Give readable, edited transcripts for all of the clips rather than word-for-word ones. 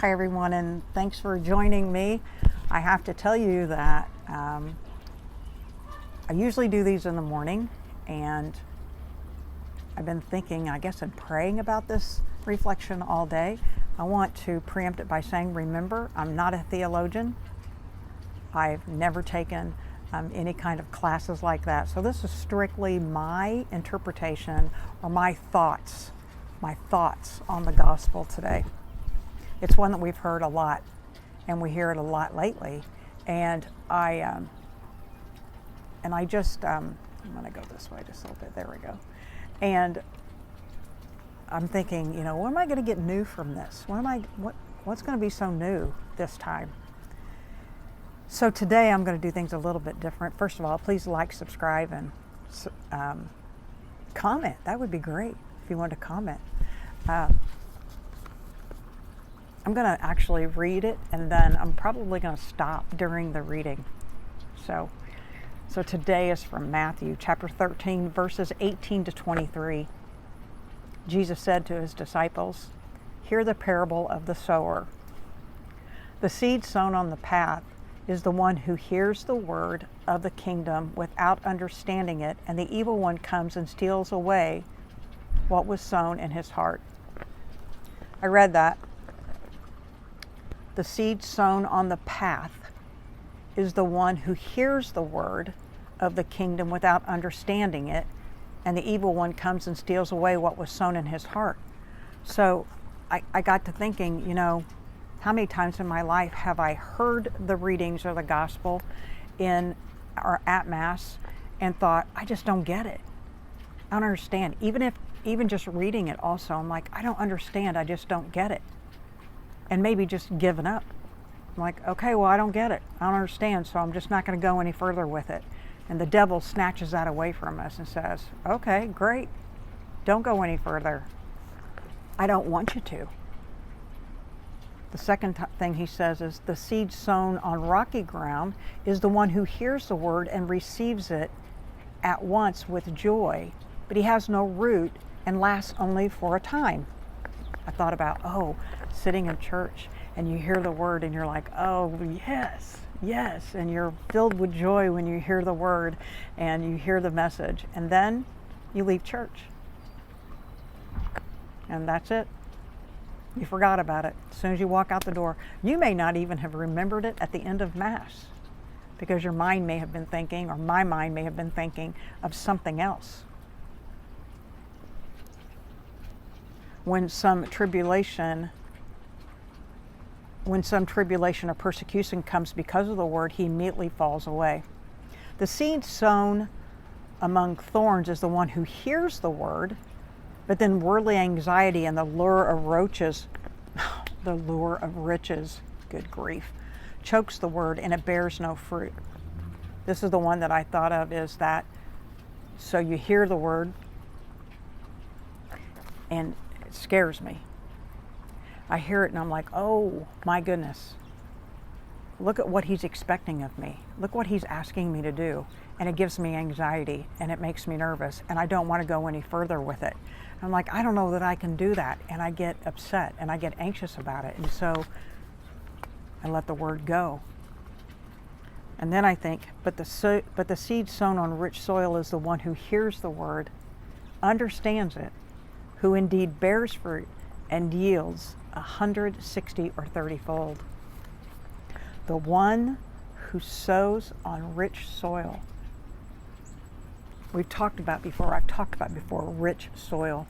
Hi everyone, and thanks for joining me. I have to tell you that I usually do these in the morning, and I've been thinking, I guess, and praying about this reflection all day. I want to preempt it by saying, remember, I'm not a theologian. I've never taken any kind of classes like that. So this is strictly my interpretation or my thoughts on the gospel today. It's one that we've heard a lot, and we hear it a lot lately. And I'm going to go this way just a little bit. There we go. And I'm thinking, what am I going to get new from this? What's going to be so new this time? So today I'm going to do things a little bit different. First of all, please like, subscribe, and comment. That would be great if you want to comment. I'm going to actually read it, and then I'm probably going to stop during the reading. So today is from Matthew chapter 13, verses 18 to 23. Jesus said to his disciples, "Hear the parable of the sower. The seed sown on the path is the one who hears the word of the kingdom without understanding it, and the evil one comes and steals away what was sown in his heart." I read that. The seed sown on the path is the one who hears the word of the kingdom without understanding it, and the evil one comes and steals away what was sown in his heart. So I got to thinking, how many times in my life have I heard the readings of the gospel in or at Mass and thought, I just don't get it. I don't understand. Even just reading it also, I'm like, I don't understand. I just don't get it. And maybe just giving up. I'm like, okay, well, I don't get it. I don't understand, so I'm just not going to go any further with it. And the devil snatches that away from us and says, okay, great. Don't go any further. I don't want you to. The second thing he says is the seed sown on rocky ground is the one who hears the word and receives it at once with joy, but he has no root and lasts only for a time. I thought about, sitting in church and you hear the word and you're like, oh, yes, and you're filled with joy when you hear the word and you hear the message, and then you leave church. And that's it. You forgot about it as soon as you walk out the door. You may not even have remembered it at the end of Mass because your mind may have been thinking, or my mind may have been thinking of something else. When some tribulation or persecution comes because of the word, he immediately falls away. The seed sown among thorns is the one who hears the word, but then worldly anxiety and the lure of riches, good grief, chokes the word and it bears no fruit. This is the one that I thought of, is that, so you hear the word and it scares me. I hear it and I'm like, oh my goodness, look at what he's expecting of me. Look what he's asking me to do. And it gives me anxiety and it makes me nervous and I don't want to go any further with it. I'm like, I don't know that I can do that. And I get upset and I get anxious about it. And so I let the word go. And then I think, but the seed sown on rich soil is the one who hears the word, understands it, who indeed bears fruit and yields 160 or 30-fold. The one who sows on rich soil. I've talked about before, rich soil.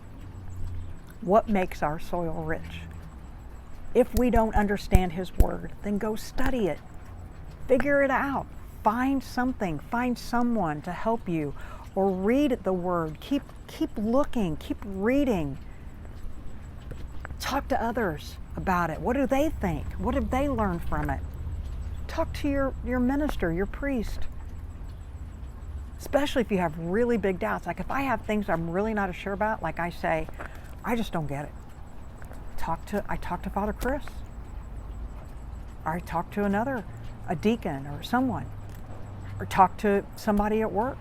What makes our soil rich? If we don't understand his word, then go study it. Figure it out. Find someone to help you, or read the word. Keep looking, keep reading. Talk to others about it. What do they think? What have they learned from it? Talk to your minister, your priest. Especially if you have really big doubts. Like if I have things I'm really not sure about, like I say, I just don't get it. I talk to Father Chris. Or I talk to a deacon or someone. Or talk to somebody at work.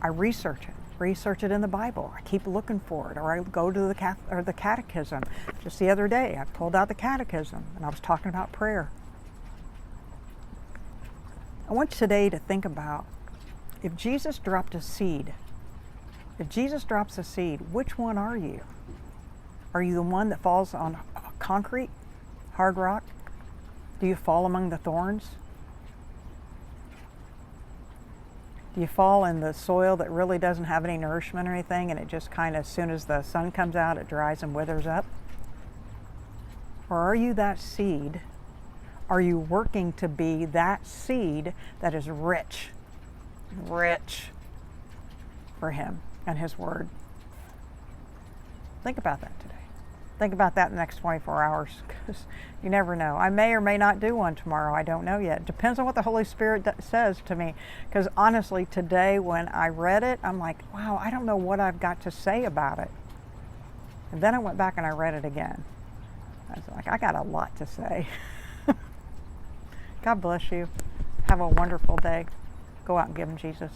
I research it. research it in the Bible. I keep looking for it, or I go to the catechism. Just the other day, I pulled out the catechism, and I was talking about prayer. I want you today to think about, if Jesus dropped a seed, which one are you? Are you the one that falls on concrete, hard rock? Do you fall among the thorns? Do you fall in the soil that really doesn't have any nourishment or anything, and it just kind of, as soon as the sun comes out, it dries and withers up? Or are you that seed? Are you working to be that seed that is rich for Him and His Word? Think about that today. Think about that in the next 24 hours, because you never know. I may or may not do one tomorrow. I don't know yet. Depends on what the Holy Spirit says to me. Because honestly, today when I read it, I'm like, wow, I don't know what I've got to say about it. And then I went back and I read it again. I was like, I got a lot to say. God bless you. Have a wonderful day. Go out and give Him Jesus.